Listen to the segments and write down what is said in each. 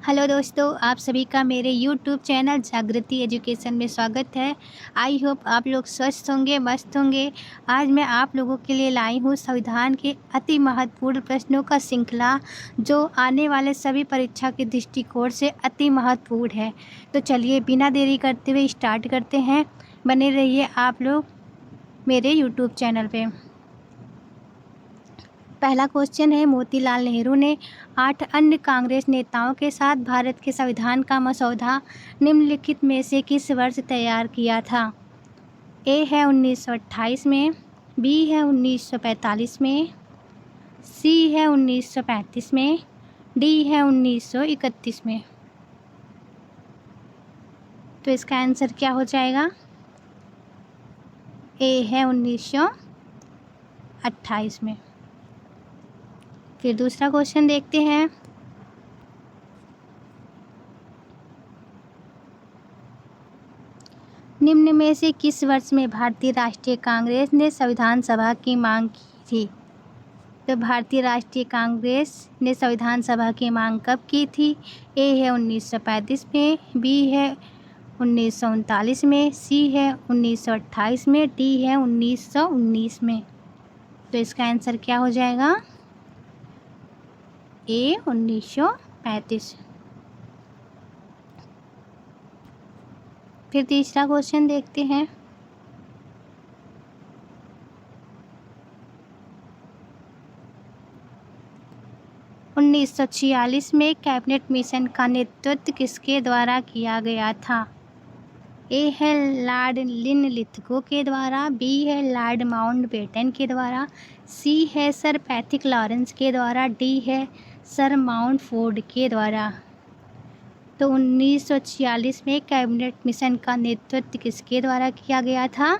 Hello दोस्तों, आप सभी का मेरे यूट्यूब चैनल जागृति एजुकेशन में स्वागत है। आई होप आप लोग स्वस्थ होंगे, मस्त होंगे। आज मैं आप लोगों के लिए लाई हूँ संविधान के अति महत्वपूर्ण प्रश्नों का श्रृंखला, जो आने वाले सभी परीक्षा के दृष्टिकोण से अति महत्वपूर्ण है। तो चलिए बिना देरी करते हुए स्टार्ट करते हैं। बने रहिए आप लोग मेरे यूट्यूब चैनल पे। पहला क्वेश्चन है, मोतीलाल नेहरू ने 8 अन्य कांग्रेस नेताओं के साथ भारत के संविधान का मसौदा निम्नलिखित में से किस वर्ष तैयार किया था? ए है 1928 में, बी है 1945 में, सी है 1935 में, डी है 1931 में। तो इसका आंसर क्या हो जाएगा? ए है 1928 में। फिर दूसरा क्वेश्चन देखते हैं। निम्न में से किस वर्ष में भारतीय राष्ट्रीय कांग्रेस ने संविधान सभा की मांग की थी? तो भारतीय राष्ट्रीय कांग्रेस ने संविधान सभा की मांग कब की थी? ए है 1935 में, बी है 1939 में, सी है 1928 में, डी है 1919 में। तो इसका आंसर क्या हो जाएगा? ए 1935। फिर तीसरा क्वेश्चन देखते हैं। उन्नीस सौ 46 में कैबिनेट मिशन का नेतृत्व किसके द्वारा किया गया था? ए है लॉर्ड लिनलिथगो के द्वारा, बी है लॉर्ड माउंटबेटन के द्वारा, सी है सर पैथिक लॉरेंस के द्वारा, डी है सर माउंटफोर्ड के द्वारा। तो 1946 में कैबिनेट मिशन का नेतृत्व किसके द्वारा किया गया था?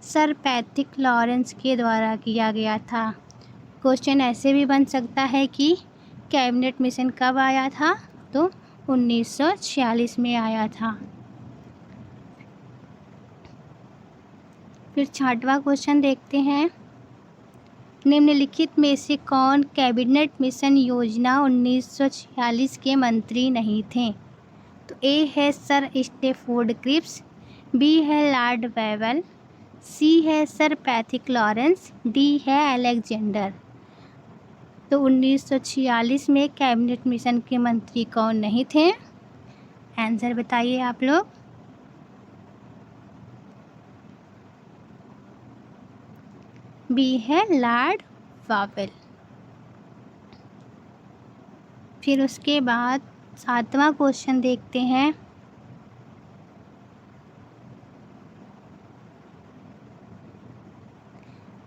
सर पैथिक लॉरेंस के द्वारा किया गया था। क्वेश्चन ऐसे भी बन सकता है कि कैबिनेट मिशन कब आया था? तो 1946 में आया था। फिर छठवां क्वेश्चन देखते हैं। निम्नलिखित में से कौन कैबिनेट मिशन योजना 1946 के मंत्री नहीं थे? तो ए है सर स्टेफोर्ड क्रिप्स, बी है लॉर्ड वेवल, सी है सर पैथिक लॉरेंस, डी है अलेक्जेंडर। तो 1946 में कैबिनेट मिशन के मंत्री कौन नहीं थे? आंसर बताइए आप लोग। बी है लॉर्ड वेवल। फिर उसके बाद सातवां क्वेश्चन देखते हैं।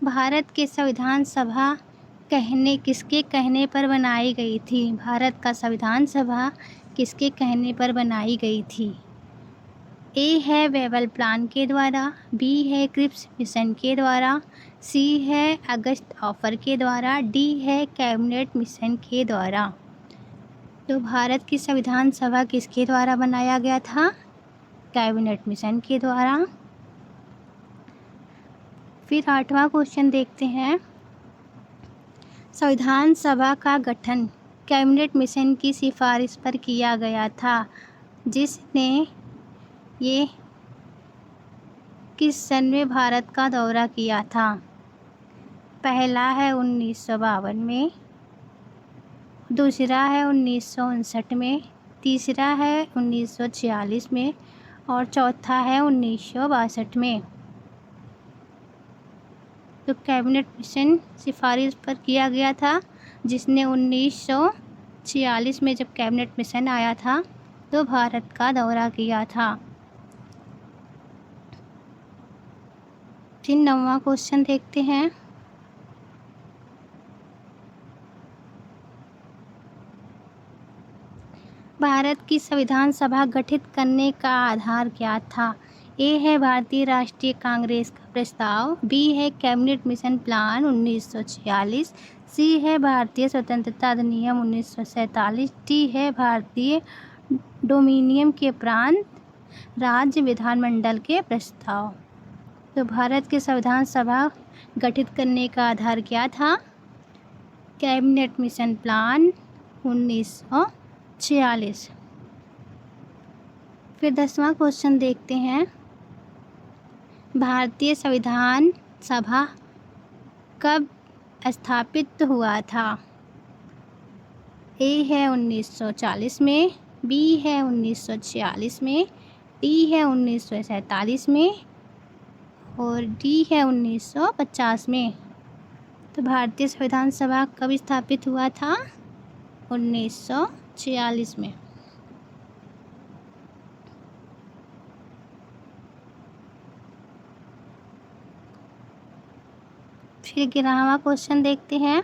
भारत के संविधान सभा किसके कहने पर बनाई गई थी? भारत का संविधान सभा किसके कहने पर बनाई गई थी? ए है वेवल प्लान के द्वारा, बी है क्रिप्स मिशन के द्वारा, सी है अगस्त ऑफर के द्वारा, डी है कैबिनेट मिशन के द्वारा। तो भारत की संविधान सभा किसके द्वारा बनाया गया था? कैबिनेट मिशन के द्वारा। फिर आठवां क्वेश्चन देखते हैं। संविधान सभा का गठन कैबिनेट मिशन की सिफारिश पर किया गया था, जिसने ये किस सन में भारत का दौरा किया था? पहला है 1952 में, दूसरा है 1959 में, तीसरा है 1946 में और चौथा है 1962 में। तो कैबिनेट मिशन सिफारिश पर किया गया था, जिसने 1946 में जब कैबिनेट मिशन आया था तो भारत का दौरा किया था। फिर 9वां क्वेश्चन देखते हैं। भारत की संविधान सभा गठित करने का आधार क्या था? ए है भारतीय राष्ट्रीय कांग्रेस का प्रस्ताव, बी है कैबिनेट मिशन प्लान 1946, सी है भारतीय स्वतंत्रता अधिनियम 1947, डी है भारतीय डोमिनियन के प्रांत राज्य विधानमंडल के प्रस्ताव। तो भारत की संविधान सभा गठित करने का आधार क्या था? Cabinet mission plan 1946। 46। फिर 10वां क्वेश्चन देखते हैं। भारतीय संविधान सभा कब स्थापित हुआ था? ए है 1940 में, बी है 1946 में, डी है 1947 में और डी है 1950 में। तो भारतीय संविधान सभा कब स्थापित हुआ था? 1946 में। फिर 11वां क्वेश्चन देखते हैं।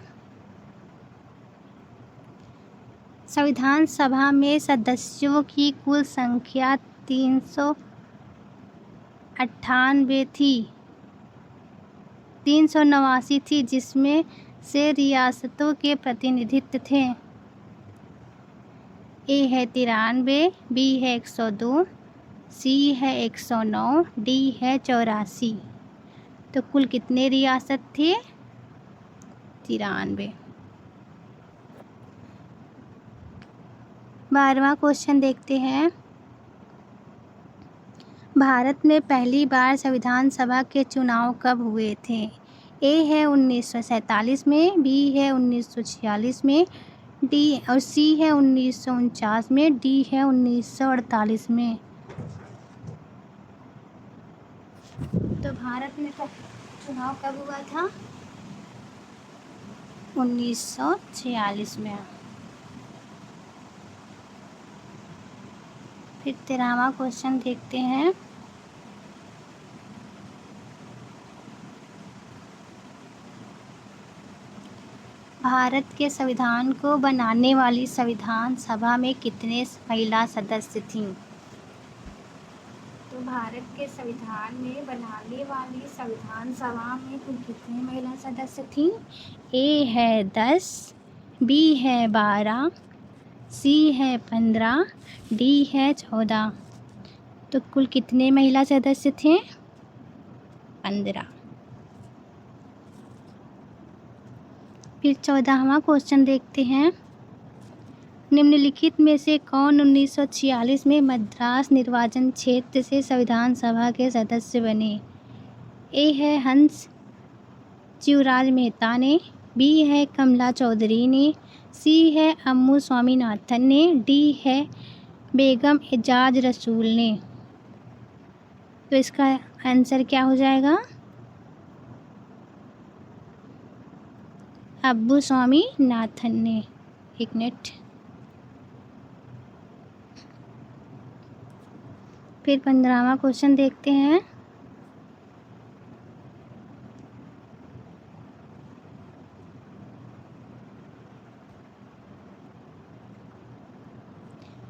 संविधान सभा में सदस्यों की कुल संख्या 398 थी, 389 थी, जिसमें से रियासतों के प्रतिनिधित्व थे। ए है 93, बी है 102, सी है 109, डी है 84। तो कुल कितने रियासत थे? 93। 12वां क्वेश्चन देखते हैं। भारत में पहली बार संविधान सभा के चुनाव कब हुए थे? ए है 1947 में, बी है 1946 में, डी और सी है 1949 में, डी है 1948 में। तो भारत में चुनाव कब हुआ था? 1946 में। फिर 13वां क्वेश्चन देखते हैं। भारत के संविधान को बनाने वाली संविधान सभा में कितने महिला सदस्य थीं? तो भारत के संविधान में बनाने वाली संविधान सभा में कुल कितने महिला सदस्य थीं? ए है 10, बी है 12, सी है 15, डी है 14। तो कुल कितने महिला सदस्य थे? 15। फिर 14वां क्वेश्चन देखते हैं। निम्नलिखित में से कौन 1946 में मद्रास निर्वाचन क्षेत्र से संविधान सभा के सदस्य बने? ए है हंस चिवराज मेहता ने, बी है कमला चौधरी ने, सी है अम्मू स्वामीनाथन ने, डी है बेगम एजाज रसूल ने। तो इसका आंसर क्या हो जाएगा? अब्बू स्वामीनाथन ने। एक मिनट। फिर 15वां क्वेश्चन देखते हैं।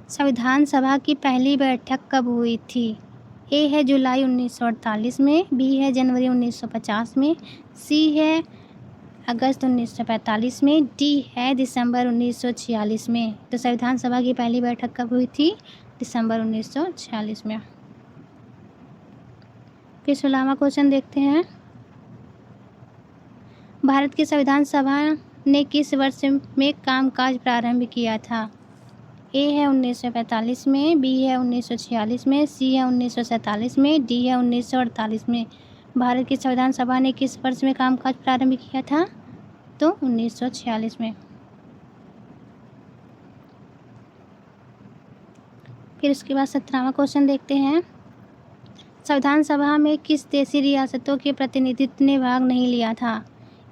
संविधान सभा की पहली बैठक कब हुई थी? ए है जुलाई 1948 में, बी है जनवरी 1950 में, सी है अगस्त 1945 में, डी है दिसंबर 1946 में। तो संविधान सभा की पहली बैठक कब हुई थी? दिसंबर 1946 में। फिर 16वां क्वेश्चन देखते हैं। भारत की संविधान सभा ने किस वर्ष में कामकाज प्रारंभ किया था? ए है 1945 में, बी है 1946 में, सी है 1947 में, डी है 1948 में। भारत की संविधान सभा ने किस वर्ष में कामकाज प्रारंभ किया था? तो 1946 में। फिर उसके बाद 17वां क्वेश्चन देखते हैं। संविधान सभा में किस देशी रियासतों के प्रतिनिधित्व ने भाग नहीं लिया था?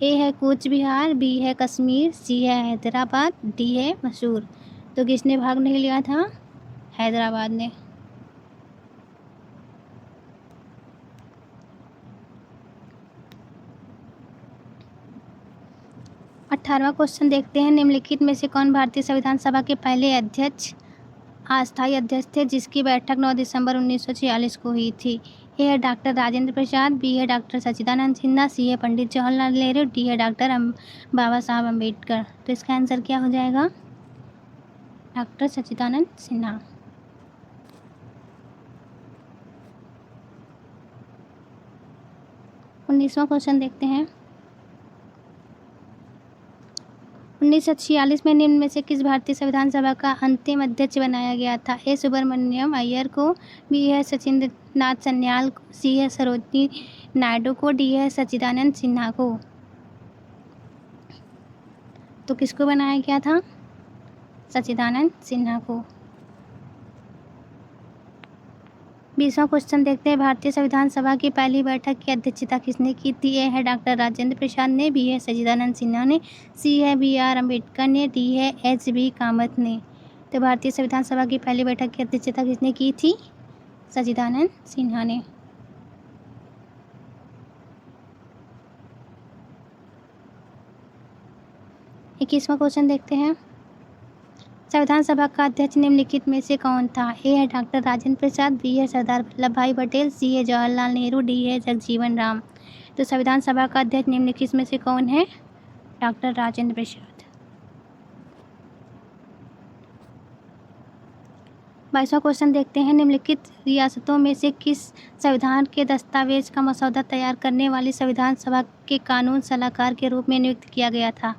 ए है कूच बिहार, बी है कश्मीर, सी है हैदराबाद, डी है मैसूर। तो किसने भाग नहीं लिया था? हैदराबाद ने। 18वां क्वेश्चन देखते हैं। निम्नलिखित में से कौन भारतीय संविधान सभा के पहले अध्यक्ष अस्थायी अध्यक्ष थे जिसकी बैठक 9 दिसंबर 1946 को हुई थी? ए है डॉक्टर राजेंद्र प्रसाद, बी है डॉक्टर सच्चिदानंद सिन्हा, सी है पंडित जवाहरलाल नेहरू, डी है डॉक्टर बाबा साहब अम्बेडकर। तो इसका आंसर क्या हो जाएगा? डॉक्टर सच्चिदानंद सिन्हा। उन्नीसवां क्वेश्चन देखते हैं। 1946 में निम्न में से किस भारतीय संविधान सभा का अंतिम अध्यक्ष बनाया गया था? ए सुब्रमण्यम अय्यर को, बी है सचिंद्र नाथ सन्याल को, सी है सरोजिनी नायडू को, डी है सच्चिदानंद सिन्हा को। तो किसको बनाया गया था? सच्चिदानंद सिन्हा को। 20वां क्वेश्चन देखते हैं। भारतीय संविधान सभा की पहली बैठक की अध्यक्षता किसने की थी? ए है डॉक्टर राजेंद्र प्रसाद ने, बी है सच्चिदानंद सिन्हा ने, सी है BR अम्बेडकर ने, डी है HB कामत ने। तो भारतीय संविधान सभा की पहली बैठक की अध्यक्षता किसने की थी? सच्चिदानंद सिन्हा ने। 21वां क्वेश्चन देखते हैं। संविधान सभा का अध्यक्ष निम्नलिखित में से कौन था? ए है डॉक्टर राजेंद्र प्रसाद, बी है सरदार वल्लभ भाई पटेल, सी है जवाहरलाल नेहरू, डी है जगजीवन राम। तो संविधान सभा का अध्यक्ष निम्नलिखित में से कौन है? डॉक्टर राजेंद्र प्रसाद। 22वां क्वेश्चन देखते हैं। निम्नलिखित रियासतों में से किस संविधान के दस्तावेज का मसौदा तैयार करने वाली संविधान सभा के कानून सलाहकार के रूप में नियुक्त किया गया था?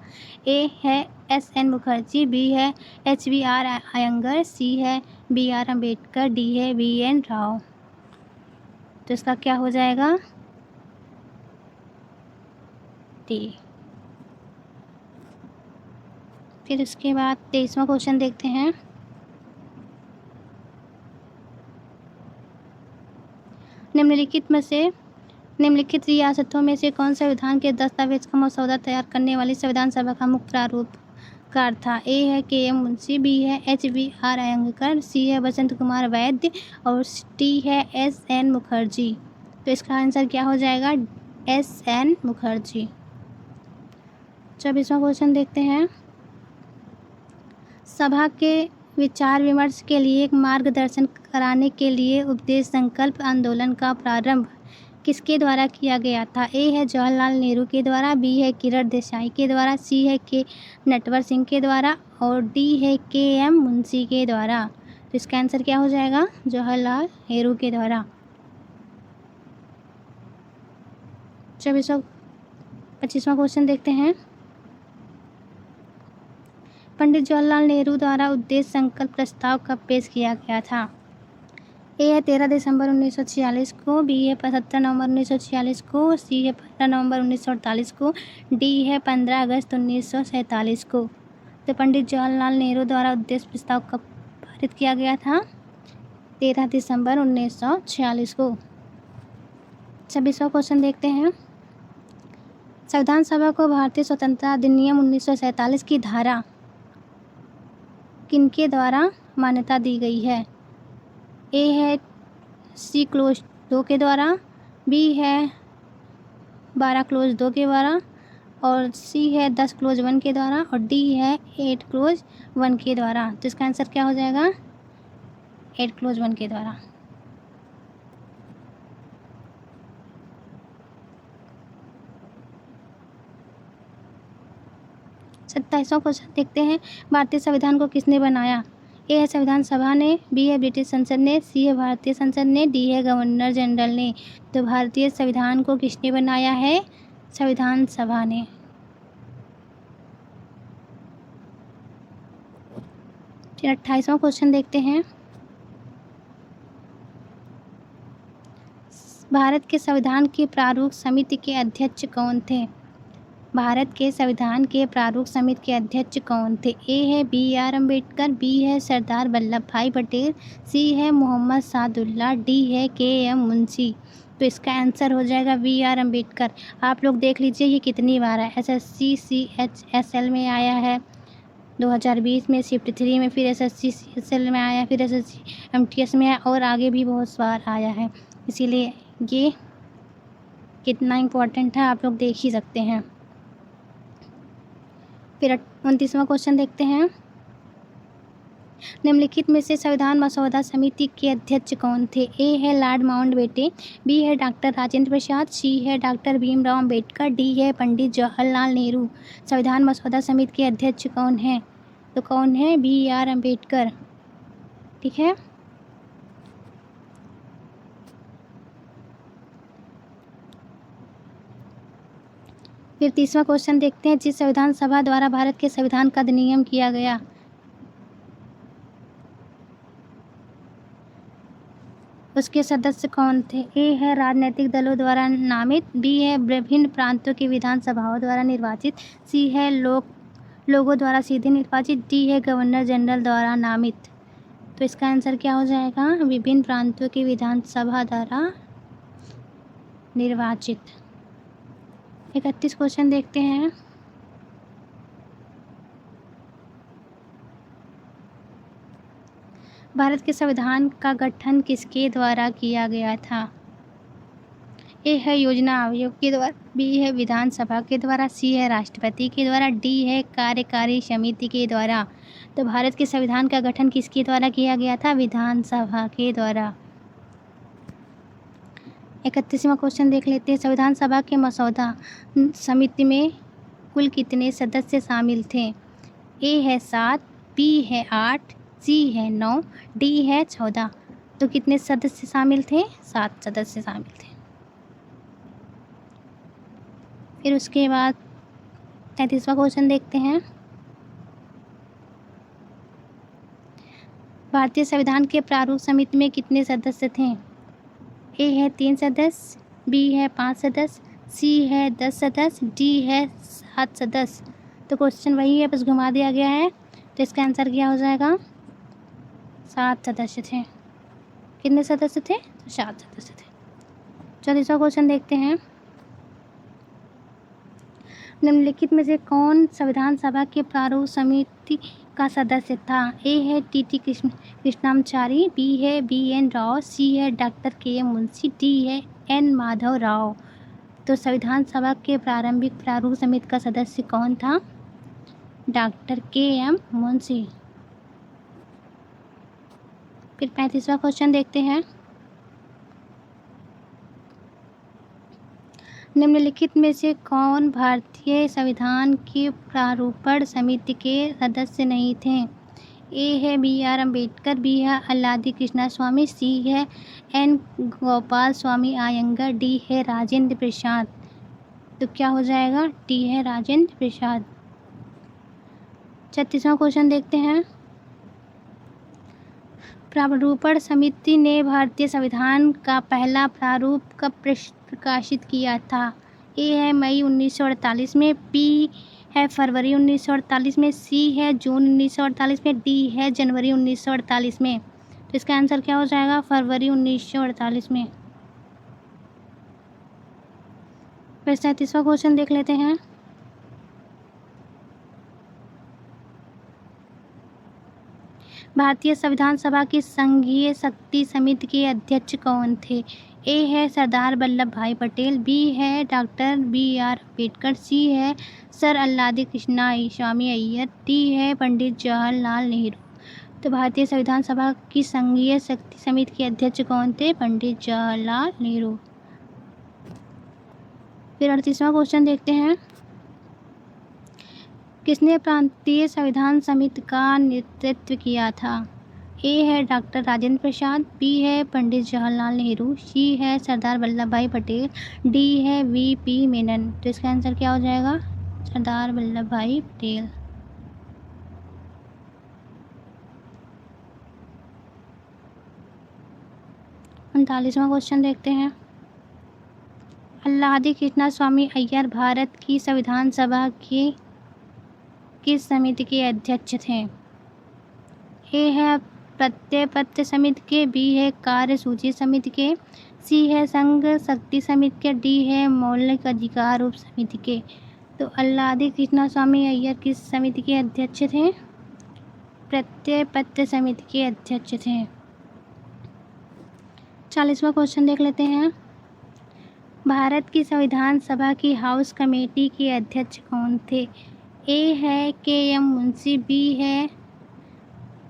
ए है SN मुखर्जी, बी है HBR अयंगर, सी है BR अम्बेडकर, डी है VN राव। तो इसका क्या हो जाएगा? डी। फिर उसके बाद 23वां क्वेश्चन देखते हैं। निम्नलिखित रियासतों में से कौन संविधान के दस्तावेज का मसौदा तैयार करने वाली संविधान सभा का मुख्य प्रारूपकार था? ए है KM मुंशी, बी है HBR अयंगर, सी है बसंत कुमार वैद्य और डी है SN मुखर्जी। तो इसका आंसर क्या हो जाएगा? SN मुखर्जी। 24वां क्वेश्चन देखते हैं। सभा के विचार विमर्श के लिए मार्गदर्शन कराने के लिए उपदेश संकल्प आंदोलन का प्रारंभ किसके द्वारा किया गया था? ए है जवाहरलाल नेहरू के द्वारा, बी है किरण देसाई के द्वारा, सी है के नटवर सिंह के द्वारा और डी है KM मुंशी के द्वारा। तो इसका आंसर क्या हो जाएगा? जवाहरलाल नेहरू के द्वारा। 25वां क्वेश्चन देखते हैं। पंडित जवाहरलाल नेहरू द्वारा उद्देश्य संकल्प प्रस्ताव कब पेश किया गया था? ए है 13 दिसंबर 1946 को, बी है 17 नवंबर 1946 को, सी है 15 नवंबर 1948 को, डी है 15 अगस्त 1947 को। तो पंडित जवाहरलाल नेहरू द्वारा उद्देश्य प्रस्ताव कब पारित किया गया था? 13 दिसंबर 1946 को। 26वां क्वेश्चन देखते हैं। संविधान सभा को भारतीय स्वतंत्रता अधिनियम 1947 की धारा किनके द्वारा मान्यता दी गई है? ए है C क्लोज 2 के द्वारा, बी है 12 क्लोज 2 के द्वारा और सी है 10 क्लोज 1 के द्वारा और डी है 8 क्लोज 1 के द्वारा। तो इसका आंसर क्या हो जाएगा? 8 क्लोज 1 के द्वारा। 27वां क्वेश्चन देखते हैं। भारतीय संविधान को किसने बनाया? ए है संविधान सभा ने, बी है ब्रिटिश संसद ने, सी है भारतीय संसद ने, डी है गवर्नर जनरल ने। तो भारतीय संविधान को किसने बनाया है? संविधान सभा ने। फिर 28वां क्वेश्चन देखते हैं। भारत के संविधान की प्रारूप समिति के अध्यक्ष कौन थे? भारत के संविधान के प्रारूप समिति के अध्यक्ष कौन थे? ए है BR अम्बेडकर, बी है सरदार वल्लभ भाई पटेल, सी है मोहम्मद सादुल्ला, डी है KM मुंशी। तो इसका आंसर हो जाएगा BR अम्बेडकर। आप लोग देख लीजिए ये कितनी बार है। SSC CHSL में आया है 2020 में, शिफ्ट 3 में, फिर SSC CHSL में आया, फिर SSC MTS में आया और आगे भी बहुत बार आया है। इसीलिए ये कितना इम्पोर्टेंट है आप लोग देख ही सकते हैं। फिर 29वां क्वेश्चन देखते हैं। निम्नलिखित में से संविधान मसौदा समिति के अध्यक्ष कौन थे? ए है लॉर्ड माउंटबेटन, बी है डॉक्टर राजेंद्र प्रसाद, सी है डॉक्टर भीमराव अम्बेडकर, डी है पंडित जवाहरलाल नेहरू। संविधान मसौदा समिति के अध्यक्ष कौन है? तो कौन है? BR अम्बेडकर। ठीक है। फिर 30वां क्वेश्चन देखते हैं, जिस संविधान सभा द्वारा भारत के संविधान का अधिनियम किया गया, उसके सदस्य कौन थे? ए है राजनीतिक दलों द्वारा नामित, बी है विभिन्न प्रांतों की विधानसभाओं द्वारा निर्वाचित, सी है लोगों द्वारा सीधे निर्वाचित, डी है गवर्नर जनरल द्वारा नामित। तो इसका आंसर क्या हो जाएगा? विभिन्न प्रांतों की विधानसभा द्वारा निर्वाचित। 31 क्वेश्चन देखते हैं। भारत के संविधान का गठन किसके द्वारा किया गया था? ए है योजना आयोग के द्वारा, बी है विधानसभा के द्वारा, सी है राष्ट्रपति के द्वारा, डी है कार्यकारी समिति के द्वारा। तो भारत के संविधान का गठन किसके द्वारा किया गया था? विधानसभा के द्वारा। 31वां क्वेश्चन देख लेते हैं। संविधान सभा के मसौदा समिति में कुल कितने सदस्य शामिल थे? ए है 7, बी है 8, सी है 9, डी है 14। तो कितने सदस्य शामिल थे? 7 सदस्य शामिल थे। फिर उसके बाद 33वां क्वेश्चन देखते हैं। भारतीय संविधान के प्रारूप समिति में कितने सदस्य थे? ए है 3 सदस्य, बी है 5 सदस्य, सी है 10 सदस्य, डी है 7 सदस्य। तो क्वेश्चन वही है, बस घुमा दिया गया है। तो इसका आंसर क्या हो जाएगा? 7 सदस्य थे। कितने सदस्य थे? 7 सदस्य थे। 34वां क्वेश्चन देखते हैं। निम्नलिखित में से कौन संविधान सभा के प्रारूप समिति का सदस्य था? ए है टी कृष्णाचारी, बी है BN राव, सी है डॉक्टर KM मुंशी, डी है N माधव राव। तो संविधान सभा के प्रारंभिक प्रारूप समिति का सदस्य कौन था? Doctor KM Munshi. फिर 35वां क्वेश्चन देखते हैं। निम्नलिखित में से कौन भारतीय संविधान की प्रारूपण समिति के सदस्य नहीं थे? ए है BR अम्बेडकर, बी है अल्लादी कृष्णा स्वामी, सी है N गोपाल स्वामी आयंगर, डी है राजेंद्र प्रसाद। तो क्या हो जाएगा? डी है राजेंद्र प्रसाद। 36वां क्वेश्चन देखते हैं। प्रारूपण समिति ने भारतीय संविधान का पहला प्रारूप कब प्रकाशित किया था? ए है मई 1948 में, बी है फरवरी 1948 में, सी है जून 1948 में, डी है जनवरी 1948 में। तो इसका आंसर क्या हो जाएगा? फरवरी 1948 में। फिर 37वां क्वेश्चन देख लेते हैं। भारतीय संविधान सभा की संघीय शक्ति समिति के अध्यक्ष कौन थे? ए है सरदार वल्लभ भाई पटेल, बी है डॉक्टर BR अम्बेडकर, सी है सर अल्लादी कृष्णा स्वामी अय्यर, डी है पंडित जवाहरलाल नेहरू। तो भारतीय संविधान सभा की संघीय शक्ति समिति के अध्यक्ष कौन थे? पंडित जवाहरलाल नेहरू। फिर 38वां क्वेश्चन देखते हैं। किसने प्रांतीय संविधान समिति का नेतृत्व किया था? ए है डॉक्टर राजेंद्र प्रसाद, बी है पंडित जवाहरलाल नेहरू, सी है सरदार वल्लभ भाई पटेल, डी है VP मेनन। तो इसका आंसर क्या हो जाएगा? सरदार वल्लभ भाई पटेल। उनतालीसवां क्वेश्चन देखते हैं। अल्लादी कृष्णा स्वामी अय्यर भारत की संविधान सभा की किस समिति के अध्यक्ष थे? ए है प्रत्यय समिति के, बी है कार्य सूची समिति के, सी है संघ शक्ति समिति के, डी है मौलिक अधिकार उप समिति के। तो अल्लादी कृष्णा स्वामी अय्यर किस समिति के अध्यक्ष थे? प्रत्यय समिति के अध्यक्ष थे। 40वां क्वेश्चन देख लेते हैं। भारत की संविधान सभा की हाउस कमेटी के अध्यक्ष कौन थे? ए है KM मुंशी,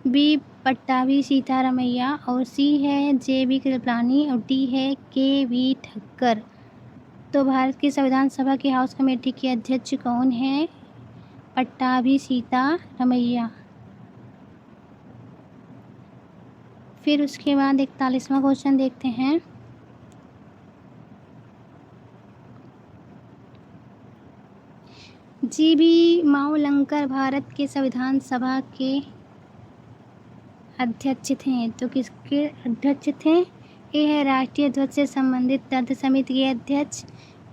बी पट्टाभी सीतारमैया, और सी है JB कृपलानी, और डी है KV ठक्कर। तो भारत की संविधान सभा की हाउस कमेटी के अध्यक्ष कौन है? पट्टाभी सीतारमैया। फिर उसके बाद 41वां क्वेश्चन देखते हैं। जी.बी. मावलंकर भारत के संविधान सभा के अध्यक्ष थे। तो किसके अध्यक्ष थे? ए है राष्ट्रीय ध्वज से संबंधित तर्क समिति के अध्यक्ष,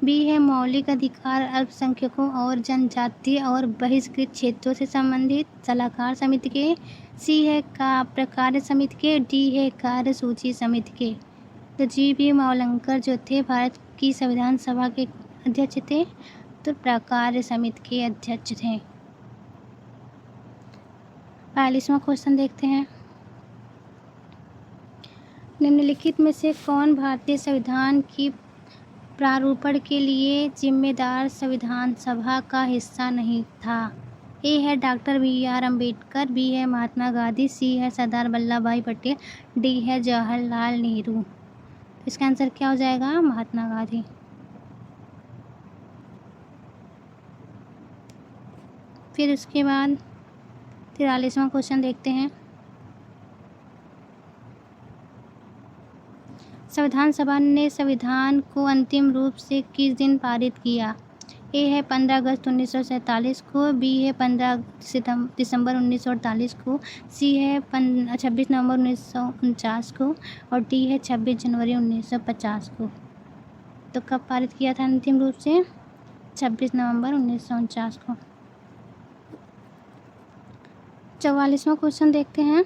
बी है मौलिक अधिकार अल्पसंख्यकों और जनजातीय और बहिष्कृत क्षेत्रों से संबंधित सलाहकार समिति के, सी है प्रकार्य समिति के, डी है कार्यसूची समिति के। तो जी.बी. मावलंकर जो थे भारत की संविधान सभा के अध्यक्ष थे, तो प्रकार्य समिति के अध्यक्ष थे। 42वां क्वेश्चन देखते हैं। निम्नलिखित में से कौन भारतीय संविधान की प्रारूपण के लिए जिम्मेदार संविधान सभा का हिस्सा नहीं था? ए है डॉक्टर बी.आर. अम्बेडकर, बी है महात्मा गांधी, सी है सरदार वल्लभ भाई पटेल, डी है जवाहरलाल नेहरू। इसका आंसर क्या हो जाएगा? महात्मा गांधी। फिर उसके बाद 43वां क्वेश्चन देखते हैं। संविधान सभा ने संविधान को अंतिम रूप से किस दिन पारित किया? ए है 15 अगस्त 1947 को, बी है 15 दिसंबर 1948 को, सी है 26 नवंबर 1949 को और डी है 26 जनवरी 1950 को। तो कब पारित किया था अंतिम रूप से? 26 नवंबर 1949 को। 44वां क्वेश्चन देखते हैं।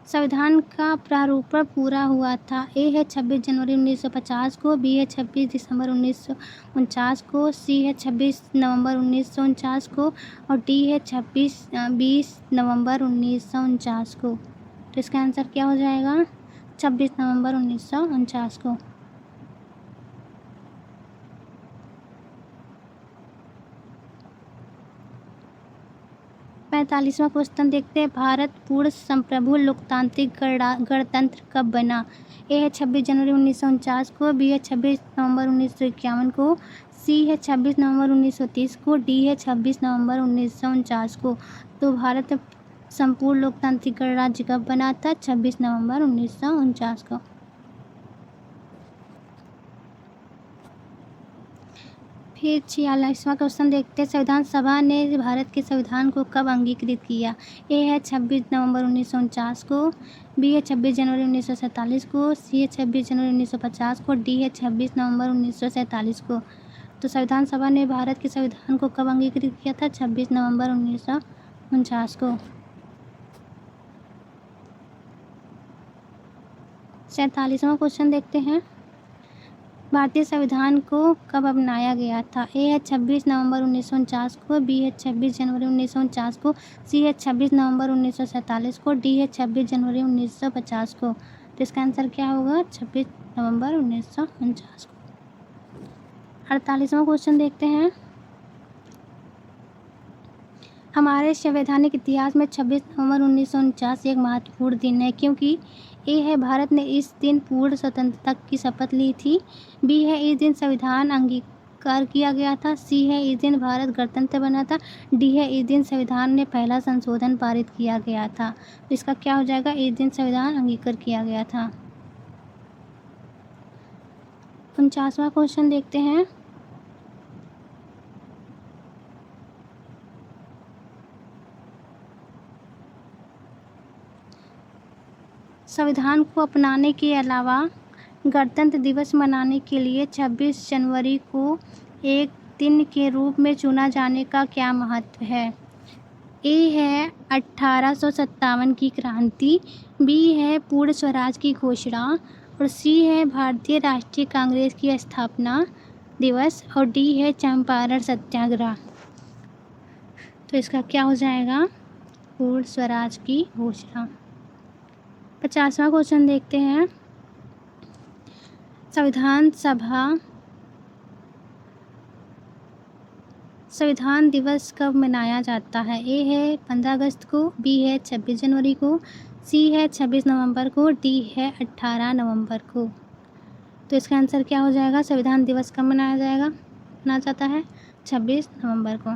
संविधान का प्रारूपण पूरा हुआ था। ए है 26 जनवरी 1950 को, बी है 26 दिसंबर 1949 को, सी है 26 नवंबर 1949 को और डी है 20 नवंबर 1949 को। तो इसका आंसर क्या हो जाएगा? 26 नवंबर 1949 को। पैंतालीसवां क्वेश्चन देखते हैं। भारत पूर्ण संप्रभु लोकतांत्रिक गणतंत्र कब बना? ए है 26 जनवरी 1949 को, बी है 26 नवंबर 1951 को, सी है 26 नवंबर 1930 को, डी है 26 नवंबर 1949 को। तो भारत संपूर्ण लोकतांत्रिक गणराज्य कब बना था? 26 नवंबर 1949 को। फिर 46वां क्वेश्चन देखते हैं। संविधान सभा ने भारत के संविधान को कब अंगीकृत किया? ए है 26 नवंबर 1949 को, बी है 26 जनवरी 1947 को, सी है 26 जनवरी 1950 को, डी है 26 नवंबर 1947 को। तो संविधान सभा ने भारत के संविधान को कब अंगीकृत किया था? 26 नवंबर 1949 को। 47वां क्वेश्चन देखते हैं। भारतीय संविधान को कब अपनाया गया था? ए है 26 नवंबर 1949 को, बी है 26 जनवरी 1949 को, सी है 26 नवंबर 1947 को, डी है 26 जनवरी 1950 को। तो इसका आंसर क्या होगा? 26 नवंबर 1949 को। 48वां क्वेश्चन देखते हैं। हमारे संवैधानिक इतिहास में 26 नवंबर 1949 एक महत्वपूर्ण दिन है क्योंकि ए है भारत ने इस दिन पूर्ण स्वतंत्रता की शपथ ली थी, बी है इस दिन संविधान अंगीकार किया गया था, सी है इस दिन भारत गणतंत्र बना था, डी है इस दिन संविधान में पहला संशोधन पारित किया गया था। तो इसका क्या हो जाएगा? इस दिन संविधान अंगीकार किया गया था। 49वां क्वेश्चन देखते हैं। संविधान को अपनाने के अलावा गणतंत्र दिवस मनाने के लिए 26 जनवरी को एक दिन के रूप में चुना जाने का क्या महत्व है? ए है 1857 की क्रांति, बी है पूर्ण स्वराज की घोषणा और सी है भारतीय राष्ट्रीय कांग्रेस की स्थापना दिवस और डी है चंपारण सत्याग्रह। तो इसका क्या हो जाएगा? पूर्ण स्वराज की घोषणा। 50वां क्वेश्चन देखते हैं। संविधान दिवस कब मनाया जाता है? ए है 15 अगस्त को, बी है 26 जनवरी को, सी है 26 नवंबर को, डी है 18 नवंबर को। तो इसका आंसर क्या हो जाएगा? संविधान दिवस कब मनाया जाता है? 26 नवंबर को।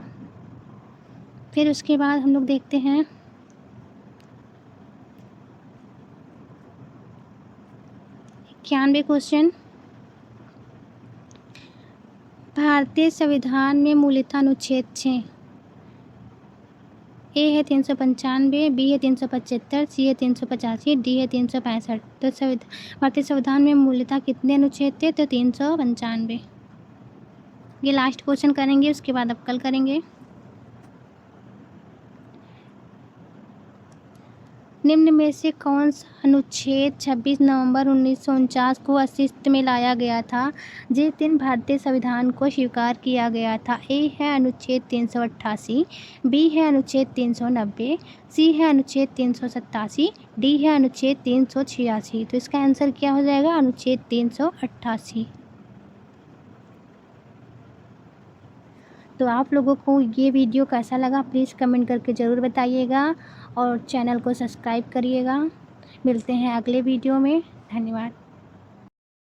फिर उसके बाद हम लोग देखते हैं 91 क्वेश्चन। भारतीय संविधान में मूलतः अनुच्छेद 6? ए है 395, बी है 375, सी है 385, डी है 365। तो भारतीय संविधान में मूलतः कितने अनुच्छेद थे? तो 395। ये लास्ट क्वेश्चन करेंगे, उसके बाद अब कल करेंगे। निम्न में से कौन सा अनुच्छेद 26 नवंबर 1949 को अस्तित्व में लाया गया था, जिस दिन भारतीय संविधान को स्वीकार किया गया था? ए है अनुच्छेद 388, बी है अनुच्छेद 390, सी है अनुच्छेद 387, डी है अनुच्छेद 386। तो इसका आंसर क्या हो जाएगा? अनुच्छेद 388। तो आप लोगों को ये वीडियो कैसा लगा प्लीज़ कमेंट करके ज़रूर बताइएगा और चैनल को सब्सक्राइब करिएगा। मिलते हैं अगले वीडियो में। धन्यवाद।